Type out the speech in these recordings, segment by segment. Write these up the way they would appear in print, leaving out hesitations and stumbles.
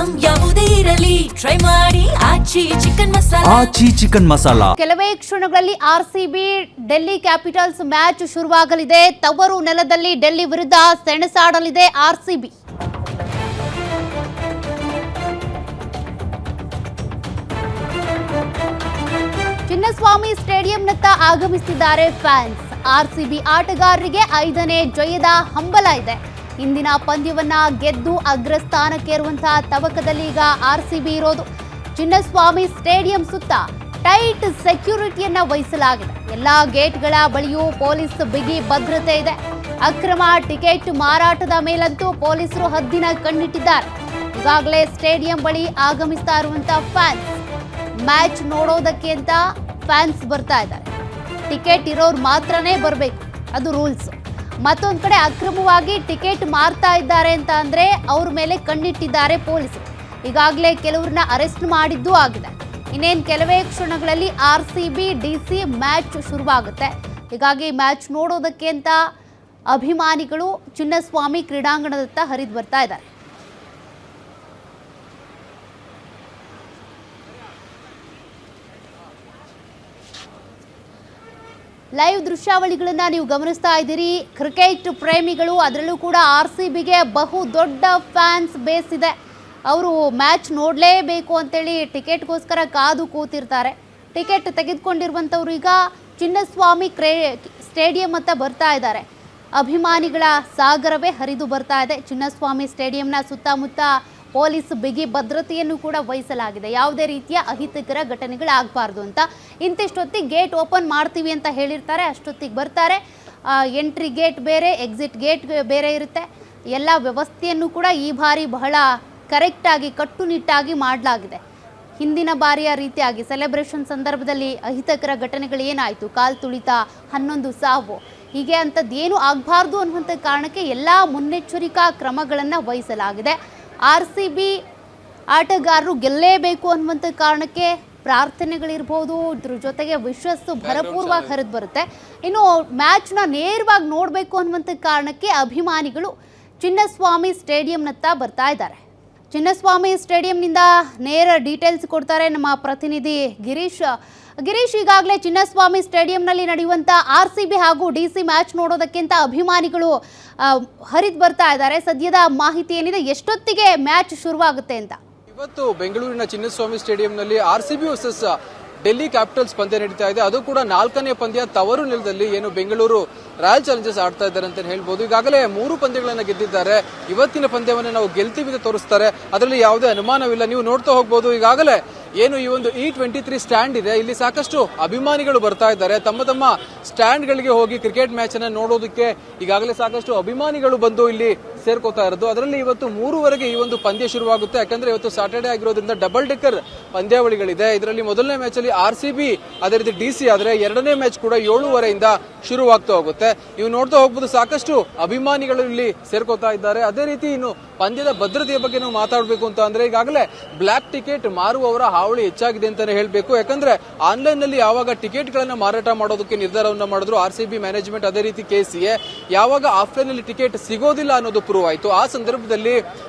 Item ಯಾವುದೇ ಇರಲಿ try ಮಾಡಿ ಆಚಿ ಚಿಕನ್ ಮಸಾಲಾ. ಕೆಲವೇ ಕ್ಷಣಗಳಲ್ಲಿ ಆರ್ಸಿಬಿ ಡೆಲ್ಲಿ ಕ್ಯಾಪಿಟಲ್ಸ್ ಮ್ಯಾಚ್ ಶುರುವಾಗಲಿದೆ. ತವರು ನೆಲದಲ್ಲಿ ಡೆಲ್ಲಿ ವಿರುದ್ಧ ಸೆಣಸಾಡಲಿದೆ ಆರ್ಸಿಬಿ. ಚಿನ್ನಸ್ವಾಮಿ ಸ್ಟೇಡಿಯಂನತ್ತ ಆಗಮಿಸುತ್ತಿದ್ದಾರೆ ಫ್ಯಾನ್ಸ್. ಆರ್ಸಿಬಿ ಆಟಗಾರರಿಗೆ 5ನೇ ಜಯದ ಹಂಬಲ ಇದೆ. ಇಂದಿನ ಪಂದ್ಯವನ್ನ ಗೆದ್ದು ಅಗ್ರಸ್ಥಾನಕ್ಕೇರುವಂತಹ ತವಕದಲ್ಲಿ ಈಗ ಆರ್ಸಿಬಿ ಇರೋದು. ಚಿನ್ನಸ್ವಾಮಿ ಸ್ಟೇಡಿಯಂ ಸುತ್ತ ಟೈಟ್ ಸೆಕ್ಯೂರಿಟಿಯನ್ನ ವಹಿಸಲಾಗಿದೆ. ಎಲ್ಲಾ ಗೇಟ್ಗಳ ಬಳಿಯೂ ಪೊಲೀಸ್ ಬಿಗಿ ಭದ್ರತೆ ಇದೆ. ಅಕ್ರಮ ಟಿಕೆಟ್ ಮಾರಾಟದ ಮೇಲಂತೂ ಪೊಲೀಸರು ಹದ್ದಿನ ಕಣ್ಣಿಟ್ಟಿದ್ದಾರೆ. ಈಗಾಗಲೇ ಸ್ಟೇಡಿಯಂ ಬಳಿ ಆಗಮಿಸ್ತಾ ಇರುವಂತಹ ಫ್ಯಾನ್ಸ್ ಮ್ಯಾಚ್ ನೋಡೋದಕ್ಕೆ ಅಂತ ಫ್ಯಾನ್ಸ್ ಬರ್ತಾ ಇದ್ದಾರೆ. ಟಿಕೆಟ್ ಇರೋರು ಮಾತ್ರನೇ ಬರಬೇಕು, ಅದು ರೂಲ್ಸ್. ಮತ್ತೊಂದು ಕಡೆ ಅಕ್ರಮವಾಗಿ ಟಿಕೆಟ್ ಮಾರ್ತಾ ಇದ್ದಾರೆ ಅಂತ ಅಂದ್ರೆ ಅವ್ರ ಮೇಲೆ ಕಣ್ಣಿಟ್ಟಿದ್ದಾರೆ ಪೊಲೀಸರು. ಈಗಾಗಲೇ ಕೆಲವ್ರನ್ನ ಅರೆಸ್ಟ್ ಮಾಡಿದ್ದೂ ಆಗಿದೆ. ಇನ್ನೇನು ಕೆಲವೇ ಕ್ಷಣಗಳಲ್ಲಿ ಆರ್ಸಿಬಿ ಡಿಸಿ ಮ್ಯಾಚ್ ಶುರುವಾಗುತ್ತೆ. ಹೀಗಾಗಿ ಮ್ಯಾಚ್ ನೋಡೋದಕ್ಕೆ ಅಂತ ಅಭಿಮಾನಿಗಳು ಚಿನ್ನಸ್ವಾಮಿ ಕ್ರೀಡಾಂಗಣದತ್ತ ಹರಿದು ಬರ್ತಾ ಇದ್ದಾರೆ. ಲೈವ್ ದೃಶ್ಯಾವಳಿಗಳನ್ನ ನೀವು ಗಮನಿಸ್ತಾ ಇದ್ದೀರಿ. ಕ್ರಿಕೆಟ್ ಪ್ರೇಮಿಗಳು, ಅದರಲ್ಲೂ ಕೂಡ ಆರ್ಸಿಬಿಗೆ ಬಹು ದೊಡ್ಡ ಫ್ಯಾನ್ಸ್ ಬೇಸ್ ಇದೆ. ಅವರು ಮ್ಯಾಚ್ ನೋಡಲೇಬೇಕು ಅಂತೇಳಿ ಟಿಕೆಟ್ಗೋಸ್ಕರ ಕಾದು ಕೂತಿರ್ತಾರೆ. ಟಿಕೆಟ್ ತೆಗೆದುಕೊಂಡಿರುವಂಥವ್ರು ಈಗ ಚಿನ್ನಸ್ವಾಮಿ ಸ್ಟೇಡಿಯಂ ಅಂತ ಬರ್ತಾ ಇದ್ದಾರೆ. ಅಭಿಮಾನಿಗಳ ಸಾಗರವೇ ಹರಿದು ಬರ್ತಾ ಇದೆ. ಚಿನ್ನಸ್ವಾಮಿ ಸ್ಟೇಡಿಯಂನ ಸುತ್ತಮುತ್ತ ಪೊಲೀಸ್ ಬಿಗಿ ಭದ್ರತೆಯನ್ನು ಕೂಡ ವಹಿಸಲಾಗಿದೆ. ಯಾವುದೇ ರೀತಿಯ ಅಹಿತಕರ ಘಟನೆಗಳಾಗಬಾರ್ದು ಅಂತ. ಇಂತಿಷ್ಟೊತ್ತಿಗೆ ಗೇಟ್ ಓಪನ್ ಮಾಡ್ತೀವಿ ಅಂತ ಹೇಳಿರ್ತಾರೆ, ಅಷ್ಟೊತ್ತಿಗೆ ಬರ್ತಾರೆ. ಎಂಟ್ರಿ ಗೇಟ್ ಬೇರೆ, ಎಕ್ಸಿಟ್ ಗೇಟ್ ಬೇರೆ ಇರುತ್ತೆ. ಎಲ್ಲ ವ್ಯವಸ್ಥೆಯನ್ನು ಕೂಡ ಈ ಬಾರಿ ಬಹಳ ಕರೆಕ್ಟಾಗಿ ಕಟ್ಟುನಿಟ್ಟಾಗಿ ಮಾಡಲಾಗಿದೆ. ಹಿಂದಿನ ಬಾರಿಯ ರೀತಿಯಾಗಿ ಸೆಲೆಬ್ರೇಷನ್ ಸಂದರ್ಭದಲ್ಲಿ ಅಹಿತಕರ ಘಟನೆಗಳು ಏನಾಯಿತು, ಕಾಲು ತುಳಿತ, 11 ಸಾವು, ಹೀಗೆ ಅಂಥದ್ದೇನು ಆಗಬಾರ್ದು ಅನ್ನುವಂಥ ಕಾರಣಕ್ಕೆ ಎಲ್ಲ ಮುನ್ನೆಚ್ಚರಿಕಾ ಕ್ರಮಗಳನ್ನು ವಹಿಸಲಾಗಿದೆ. ಆರ್ಸಿಬಿ ಆಟಗಾರರು ಗೆಲ್ಲೇಬೇಕು ಅನ್ನುವಂಥ ಕಾರಣಕ್ಕೆ ಪ್ರಾರ್ಥನೆಗಳಿರ್ಬೋದು, ಇದ್ರ ಜೊತೆಗೆ ವಿಶ್ವಸ್ಸು ಭರಪೂರ್ವವಾಗಿ ಹರಿದು ಬರುತ್ತೆ. ಇನ್ನು ಮ್ಯಾಚ್ನ ನೇರವಾಗಿ ನೋಡಬೇಕು ಅನ್ನುವಂಥ ಕಾರಣಕ್ಕೆ ಅಭಿಮಾನಿಗಳು ಚಿನ್ನಸ್ವಾಮಿ ಸ್ಟೇಡಿಯಂನತ್ತ ಬರ್ತಾ ಇದ್ದಾರೆ. ಚಿನ್ನಸ್ವಾಮಿ ಸ್ಟೇಡಿಯಂನಿಂದ ನೇರ ಡೀಟೇಲ್ಸ್ ಕೊಡ್ತಾರೆ ನಮ್ಮ ಪ್ರತಿನಿಧಿ ಗಿರೀಶ್. ಈಗಾಗಲೇ ಚಿನ್ನಸ್ವಾಮಿ ಸ್ಟೇಡಿಯಂನಲ್ಲಿ ನಡೆಯುವಂಥ ಆರ್ಸಿಬಿ ಹಾಗೂ ಡಿಸಿ ಮ್ಯಾಚ್ ನೋಡೋದಕ್ಕಿಂತ ಅಭಿಮಾನಿಗಳು ಹರಿದು ಬರ್ತಾ ಇದ್ದಾರೆ. ಸದ್ಯದ ಮಾಹಿತಿ ಏನಿದೆ, ಎಷ್ಟೊತ್ತಿಗೆ ಮ್ಯಾಚ್ ಶುರುವಾಗುತ್ತೆ ಅಂತ? ಇವತ್ತು ಬೆಂಗಳೂರಿನ ಚಿನ್ನಸ್ವಾಮಿ ಸ್ಟೇಡಿಯಂನಲ್ಲಿ ಆರ್ಸಿಬಿ ವರ್ಸಸ್ ಡೆಲ್ಲಿ ಕ್ಯಾಪಿಟಲ್ಸ್ ಪಂದ್ಯ ನಡೀತಾ ಇದೆ. ಅದು ಕೂಡ 4ನೇ ಪಂದ್ಯ ತವರು ನೆಲದಲ್ಲಿ ಏನು ಬೆಂಗಳೂರು ರಾಯಲ್ ಚಾಲೆಂಜರ್ಸ್ ಆಡ್ತಾ ಇದ್ದಾರೆ ಅಂತ ಹೇಳ್ಬೋದು. ಈಗಾಗಲೇ 3 ಪಂದ್ಯಗಳನ್ನ ಗೆದ್ದಿದ್ದಾರೆ. ಇವತ್ತಿನ ಪಂದ್ಯವನ್ನು ನಾವು ಗೆಲ್ತೀವಿ ಅಂತ ತೋರಿಸ್ತಾರೆ, ಅದರಲ್ಲಿ ಯಾವುದೇ ಅನುಮಾನವಿಲ್ಲ. ನೀವು ನೋಡ್ತಾ ಹೋಗ್ಬೋದು, ಈಗಾಗಲೇ ಏನು ಈ ಒಂದು E23 ಸ್ಟ್ಯಾಂಡ್ ಇದೆ, ಇಲ್ಲಿ ಸಾಕಷ್ಟು ಅಭಿಮಾನಿಗಳು ಬರ್ತಾ ಇದ್ದಾರೆ. ತಮ್ಮ ಸ್ಟ್ಯಾಂಡ್ಗಳಿಗೆ ಹೋಗಿ ಕ್ರಿಕೆಟ್ ಮ್ಯಾಚ್ ಅನ್ನ ನೋಡೋದಕ್ಕೆ ಈಗಾಗಲೇ ಸಾಕಷ್ಟು ಅಭಿಮಾನಿಗಳು ಬಂದು ಇಲ್ಲಿ ಸೇರ್ಕೋತಾ ಇರೋದು. ಅದರಲ್ಲಿ ಇವತ್ತು 3ವರೆಗೆ ಈ ಒಂದು ಪಂದ್ಯ ಶುರುವಾಗುತ್ತೆ. ಯಾಕಂದ್ರೆ ಇವತ್ತು ಸ್ಯಾಟರ್ಡೆ ಆಗಿರೋದ್ರಿಂದ ಡಬಲ್ ಡೆಕ್ಕರ್ ಪಂದ್ಯಾವಳಿಗಳಿದೆ. ಇದರಲ್ಲಿ ಮೊದಲನೇ ಮ್ಯಾಚ್ ಅಲ್ಲಿ ಆರ್ಸಿಬಿ, ಅದೇ ರೀತಿ ಡಿಸಿ ಆದ್ರೆ 2ನೇ ಮ್ಯಾಚ್ ಕೂಡ 7:30 ಶುರುವಾಗ್ತಾ ಹೋಗುತ್ತೆ. ನೀವು ನೋಡ್ತಾ ಹೋಗ್ಬೋದು, ಸಾಕಷ್ಟು ಅಭಿಮಾನಿಗಳು ಇಲ್ಲಿ ಸೇರ್ಕೋತಾ ಇದ್ದಾರೆ. ಅದೇ ರೀತಿ ಇನ್ನು ಪಂದ್ಯದ ಭದ್ರತೆಯ ಬಗ್ಗೆ ನಾವು ಮಾತಾಡಬೇಕು ಅಂತ ಅಂದ್ರೆ ಈಗಾಗಲೇ ಬ್ಲಾಕ್ ಟಿಕೆಟ್ ಮಾರುವವರ ಹಾವಳಿ ಹೆಚ್ಚಾಗಿದೆ ಅಂತಾನೆ ಹೇಳ್ಬೇಕು. ಯಾಕಂದ್ರೆ ಆನ್ಲೈನ್ ನಲ್ಲಿ ಯಾವಾಗ ಟಿಕೆಟ್ ಗಳನ್ನ ಮಾರಾಟ ಮಾಡೋದಕ್ಕೆ ನಿರ್ಧಾರವನ್ನ ಮಾಡಿದ್ರು ಆರ್ಸಿಬಿ ಮ್ಯಾನೇಜ್ಮೆಂಟ್, ಅದೇ ರೀತಿ ಕೆಸಿಎ, ಯಾವಾಗ ಆಫ್ಲೈನ್ ನಲ್ಲಿ ಟಿಕೆಟ್ ಸಿಗೋದಿಲ್ಲ ಅನ್ನೋದು ಪ್ರೂವ್ ಆಯ್ತು. ಆ ಸಂದರ್ಭದಲ್ಲಿ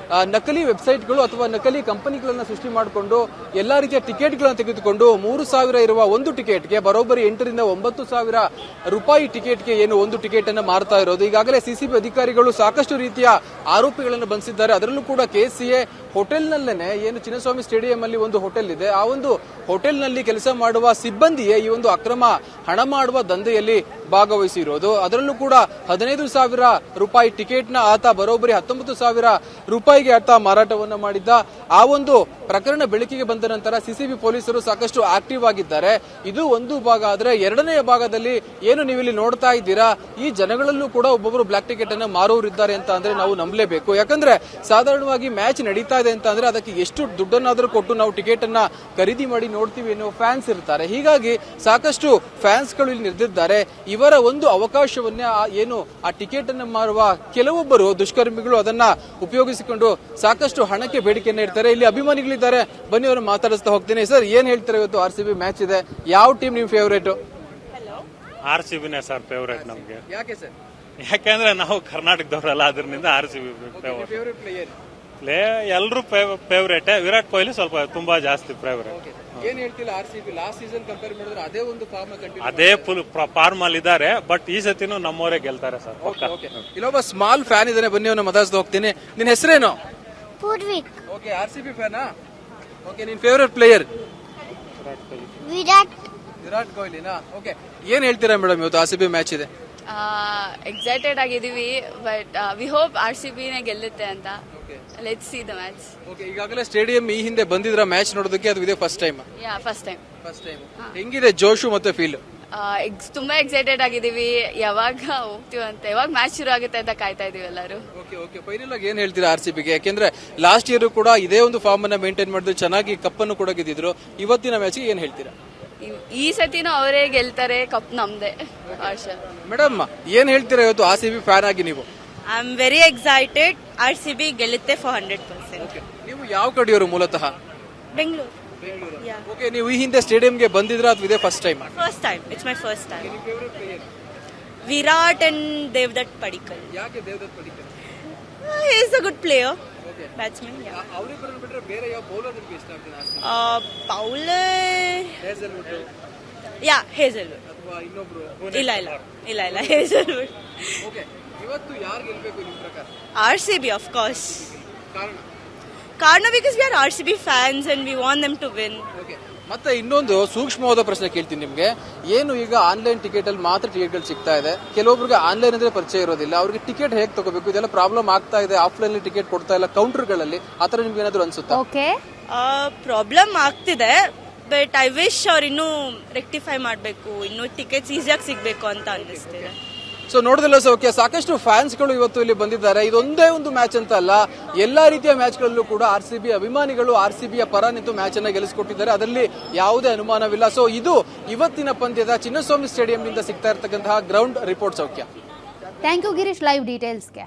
ನಕಲಿ ವೆಬ್ಸೈಟ್ಗಳು ಅಥವಾ ನಕಲಿ ಕಂಪನಿಗಳನ್ನ ಸೃಷ್ಟಿ ಮಾಡಿಕೊಂಡು ಎಲ್ಲಾ ರೀತಿಯ ಟಿಕೆಟ್ ಗಳನ್ನ ತೆಗೆದುಕೊಂಡು 3,000 ಇರುವ ಒಂದು ಟಿಕೆಟ್ಗೆ ಬರೋಬ್ಬರಿ 8 ರಿಂದ 9,000 ರೂಪಾಯಿ ಟಿಕೆಟ್ಗೆ ಏನು ಒಂದು ಟಿಕೆಟ್ ಅನ್ನ ಮಾರ್ತಾ ಇರೋದು. ಈಗಾಗಲೇ ಸಿಸಿಬಿ ಅಧಿಕಾರಿಗಳು ಸಾಕಷ್ಟು ರೀತಿಯ ಆರೋಪಿಗಳನ್ನು ಬಂಧಿಸಿದ್ದಾರೆ. ಅದರಲ್ಲೂ ಕೂಡ ಕೆಸಿಎ ಹೋಟೆಲ್ ನಲ್ಲೇನೆ, ಏನು ಚಿನ್ನಸ್ವಾಮಿ ಸ್ಟೇಡಿಯಂ ಅಲ್ಲಿ ಒಂದು ಹೋಟೆಲ್ ಇದೆ, ಆ ಒಂದು ಹೋಟೆಲ್ ನಲ್ಲಿ ಕೆಲಸ ಮಾಡುವ ಸಿಬ್ಬಂದಿಯೇ ಈ ಒಂದು ಅಕ್ರಮ ಹಣ ಮಾಡುವ ದಂಧೆಯಲ್ಲಿ ಭಾಗವಹಿಸಿರೋದು. ಅದರಲ್ಲೂ ಕೂಡ 15,000 ರೂಪಾಯಿ ಟಿಕೆಟ್ ನ ಆತ ಬರೋಬ್ಬರಿ 19,000 ರೂಪಾಯಿಗೆ ಆತ ಮಾರಾಟವನ್ನ ಮಾಡಿದ್ದ. ಆ ಒಂದು ಪ್ರಕರಣ ಬೆಳಕಿಗೆ ಬಂದ ನಂತರ ಸಿಸಿಬಿ ಪೊಲೀಸರು ಸಾಕಷ್ಟು ಆಕ್ಟಿವ್ ಆಗಿದ್ದಾರೆ. ಇದು ಒಂದು ಭಾಗ. ಆದ್ರೆ 2ನೇ ಭಾಗದಲ್ಲಿ ಏನು ನೀವು ಇಲ್ಲಿ ನೋಡ್ತಾ ಇದ್ದೀರಾ, ಈ ಜನಗಳಲ್ಲೂ ಕೂಡ ಒಬ್ಬೊಬ್ಬರು ಬ್ಲಾಕ್ ಟಿಕೆಟ್ ಅನ್ನ ಮಾರೋರಿದ್ದಾರೆ ಅಂತ ಅಂದ್ರೆ ನಾವು ನಂಬಲೇಬೇಕು. ಯಾಕಂದ್ರೆ ಸಾಧಾರಣವಾಗಿ ಮ್ಯಾಚ್ ನಡೀತಾ ಇದೆ ಅಂತ ಅಂದ್ರೆ ಅದಕ್ಕೆ ಎಷ್ಟು ದುಡ್ಡನ್ನಾದ್ರೂ ಕೊಟ್ಟು ನಾವು ಟಿಕೆಟ್ ಅನ್ನ ಖರೀದಿ ಮಾಡಿ ನೋಡ್ತೀವಿ ಅನ್ನೋ ಫ್ಯಾನ್ಸ್ ಇರ್ತಾರೆ. ಹೀಗಾಗಿ ಸಾಕಷ್ಟು ಫ್ಯಾನ್ಸ್ ಗಳು ಇಲ್ಲಿ ನಿರ್ದಿದ್ದಾರೆ. ಇವರ ಒಂದು ಅವಕಾಶವನ್ನ ಏನು ಆ ಟಿಕೆಟ್ ಅನ್ನ ಮಾರುವ ಕೆಲವೊಬ್ಬರು ದುಷ್ಕರ್ಮಿಗಳು ಅದನ್ನ ಉಪಯೋಗಿಸಿಕೊಂಡು ಸಾಕಷ್ಟು ಹಣಕ್ಕೆ ಬೇಡಿಕೆಯನ್ನ ಇಡ್ತಾರೆ. ಇಲ್ಲಿ ಅಭಿಮಾನಿಗಳಿದ್ದಾರೆ, ಬನ್ನಿ ಅವರು ಮಾತಾಡಿಸ್ತಾ ಹೋಗ್ತೀನಿ. ಸರ್, ಏನ್ ಹೇಳ್ತಾರೆ? ಇವತ್ತು ಆರ್ಸಿಬಿ ಮ್ಯಾಚ್ ಇದೆ, ಯಾವ ಟೀಮ್ ನಿಮ್ ಫೇವರೇಟ್? ಆರ್ಸಿಬಿನೇ ಸರ್ ಫೇವರೇಟ್ ನಮ್ಗೆ. ಯಾಕೆ ಸರ್? ಯಾಕಂದ್ರೆ ನಾವು ಕರ್ನಾಟಕದವರಲ್ಲ, ಅದರಿಂದ ಆರ್ಸಿಬಿ ಫೇವರೇಟ್. ಪ್ಲೇ ಎಲ್ಲರೂ ಫೇವ್ರೇಟ್. ವಿರಾಟ್ ಕೊಹ್ಲಿ ಸ್ವಲ್ಪ ತುಂಬಾ ಜಾಸ್ತಿ ಫೇವ್ರೇಟ್. ಏನ್ ಹೇಳ್ತಿಲ್ಲ RCB ಲಾಸ್ಟ್ ಸೀಸನ್ ಕಂಪೇರ್ ಮಾಡಿದ್ರೆ ಅದೇ ಒಂದು ಫಾರ್ಮ್ ಕಂಟಿನ್ಯೂ ಅದೇ ಫುಲ್ ಫಾರ್ಮ್ ಅಲ್ಲಿ ಇದ್ದಾರೆ. ಬಟ್ ಈ ಸತಿನೂ ನಮ್ಮವರೇ ಗೆಲ್ತಾರೆ ಸರ್. ಇಲ್ಲೊಬ್ಬ ಸ್ಮಾಲ್ ಫ್ಯಾನ್ ಇದಾನೆ, ಬನ್ನಿ ಅವನ ಮಾತಾಡ್ಸ್ತಾ ಹೋಗ್ತೀನಿ. ನಿನ್ ಹೆಸರೇನು? ಪೂರ್ವಿಕ್. ಓಕೆ, RCB ಫ್ಯಾನಾ? ಓಕೆ, ನಿನ್ ಫೇವರೇಟ್ ಪ್ಲೇಯರ್? ವಿರಾಟ್ ಕೊಹ್ಲಿನಾ? ಓಕೆ, ಏನ್ ಹೇಳ್ತೀರಾ ಮೇಡಮ್, ಇವತ್ತು RCB ಮ್ಯಾಚ್ ಇದೆ? ಎಕ್ಸೈಟೆಡ್ ಆಗಿದೀವಿ, ಬಟ್ ವಿ ಹೋಪ್ RCB ನೇ ಗೆಲ್ಲುತ್ತೆ ಅಂತ. Let's see the match. Okay, ಈಗಾಗಲೇ ಸ್ಟೇಡಿಯಂ ಈ ಹಿಂದೆ ಬಂದಿದ್ರ ಮ್ಯಾಚ್ ನೋಡೋದಕ್ಕೆ? ಅದು ಇದೆ ಫಸ್ಟ್ ಟೈಮ್? First time. ಹೆಂಗಿದೆ ಜೋಶು ಮತ್ತೆ ಫೀಲ್? ತುಂಬಾ ಎಕ್ಸೈಟೆಡ್ ಆಗಿದೀವಿ. ಯಾವಾಗ ಹೋಗ್ತೀವಂತ, ಯಾವಾಗ ಮ್ಯಾಚ್ ಶುರು ಆಗುತ್ತೆ ಅಂತ ಕಾಯ್ತಾ ಇದೀವಿ ಎಲ್ಲರೂ. ಓಕೆ, ಫೈನಲ್ ಆಗಿ ಏನ್ ಹೇಳ್ತೀರಾ RCB ಗೆ? ಯಾಕೆಂದ್ರೆ ಲಾಸ್ಟ್ ಇಯರ್ ಕೂಡ ಇದೇ ಒಂದು ಫಾರ್ಮ್ ಅನ್ನ ಮೇಂಟೈನ್ ಮಾಡಿದ್ರು, ಚೆನ್ನಾಗಿ ಕಪ್ ಅನ್ನು ಕೂಡ ಗೆದ್ದಿದ್ರು. ಇವತ್ತಿನ ಮ್ಯಾಚ್ ಏನ್ ಹೇಳ್ತೀರಾ? ಈ ಸತಿನೂ ಅವರೇ ಗೆಲ್ತಾರೆ, ಕಪ್ ನಮ್ದೆ. ಮೇಡಮ್, ಏನ್ ಹೇಳ್ತೀರಾ ಇವತ್ತು RCB ಫ್ಯಾನ್ ಆಗಿ ನೀವು? I am very excited. RCB ಗೆಲ್ಲುತ್ತೆ ಫಾರ್ 100%. ನೀವು ಯಾವ ಕಡೆಯವರು ಮೂಲತಃ? ಬೆಂಗಳೂರು. ಓಕೆ, ನೀವು ಈ ಹಿಂದೆ ಸ್ಟೇಡಿಯಂಗೆ ಬಂದಿದ್ರ ಅಥವಾ ಇದೇ first time? First time. It's my first time. Virat and Devdutt Padikkal. ಯಾಕೆ Devdutt Padikkal? He is a good player, batsman. ಅವರಿಬ್ಬರನ್ನು ಬಿಟ್ಟರೆ ಬೇರೆ ಯಾವ ಬೌಲರ್ ನಿಮಗೆ ಇಷ್ಟ ಆಗ್ತದೆ? Bowler Hazlewood Hazlewood. ಅಥವಾ ಇನ್ನೊಬ್ರು? ಇಲ್ಲ ಹೇಸಲ್ವುಡ್. ಓಕೆ, ಇವತ್ತು ಯಾರು ಗೆಲ್ಲಬೇಕು ನಿಮ್ಮ ಪ್ರಕಾರ? RCB, of course. ಕಾರಣ because we are RCB fans and we want them to win. Okay, ಮತ್ತೆ ಇನ್ನೊಂದು ಸೂಕ್ಷ್ಮವಾದ ಪ್ರಶ್ನೆ ಕೇಳ್ತೀನಿ ನಿಮ್ಗೆ. ಏನು ಈಗ ಆನ್ಲೈನ್ ಟಿಕೆಟ್ ಅಲ್ಲಿ ಮಾತ್ರ ಟಿಕೆಟ್ಗಳು ಸಿಗ್ತಾ ಇದೆ, ಕೆಲವೊಬ್ರಿಗೆ ಆನ್ಲೈನ್ ಅಂದ್ರೆ ಪರಿಚಯ ಇರೋದಿಲ್ಲ, ಅವ್ರಿಗೆ ಟಿಕೆಟ್ ಹೇಗೆ ತಗೋಬೇಕು, ಇದೆಲ್ಲ ಪ್ರಾಬ್ಲಮ್ ಆಗ್ತಾ ಇದೆ. ಆಫ್ಲೈನ್ ಟಿಕೆಟ್ ಕೊಡ್ತಾ ಇಲ್ಲ ಕೌಂಟರ್ಗಳಲ್ಲಿ, ಆತರ ನಿಮ್ಗೆ ಏನಾದ್ರು ಅನ್ಸುತ್ತಾ? ಓಕೆ, ಪ್ರಾಬ್ಲಮ್ ಆಗ್ತಿದೆ, ಬಟ್ ಐ ವಿಶ್ ಅವ್ರು ಇನ್ನೂ ರೆಕ್ಟಿಫೈ ಮಾಡಬೇಕು, ಇನ್ನೂ ಟಿಕೆಟ್ಸ್ ಈಸಿಯಾಗಿ ಸಿಗಬೇಕು ಅಂತ ಅನ್ನಿಸ್ತಿದೆ. ಸೊ ನೋಡಿದಲ್ಲ ಸೌಖ್ಯ, ಸಾಕಷ್ಟು ಫ್ಯಾನ್ಸ್ಗಳು ಇವತ್ತು ಇಲ್ಲಿ ಬಂದಿದ್ದಾರೆ. ಇದೊಂದೇ ಒಂದು ಮ್ಯಾಚ್ ಅಂತ ಅಲ್ಲ, ಎಲ್ಲಾ ರೀತಿಯ ಮ್ಯಾಚ್ಗಳಲ್ಲೂ ಕೂಡ RCB ಅಭಿಮಾನಿಗಳು RCBಯ ಪರ ನಿಂತು ಮ್ಯಾಚ್ ಅನ್ನ ಗೆಲ್ಲಿಸಿಕೊಟ್ಟಿದ್ದಾರೆ, ಅದರಲ್ಲಿ ಯಾವುದೇ ಅನುಮಾನವಿಲ್ಲ. ಸೊ ಇದು ಇವತ್ತಿನ ಪಂದ್ಯದ ಚಿನ್ನಸ್ವಾಮಿ ಸ್ಟೇಡಿಯಂನಿಂದ ಸಿಗ್ತಾ ಇರತಕ್ಕಂತಹ ಗ್ರೌಂಡ್ ರಿಪೋರ್ಟ್. ಸೌಖ್ಯ, ಥ್ಯಾಂಕ್ ಯು ಗಿರೀಶ್ ಲೈವ್ ಡೀಟೇಲ್ಸ್ಗೆ.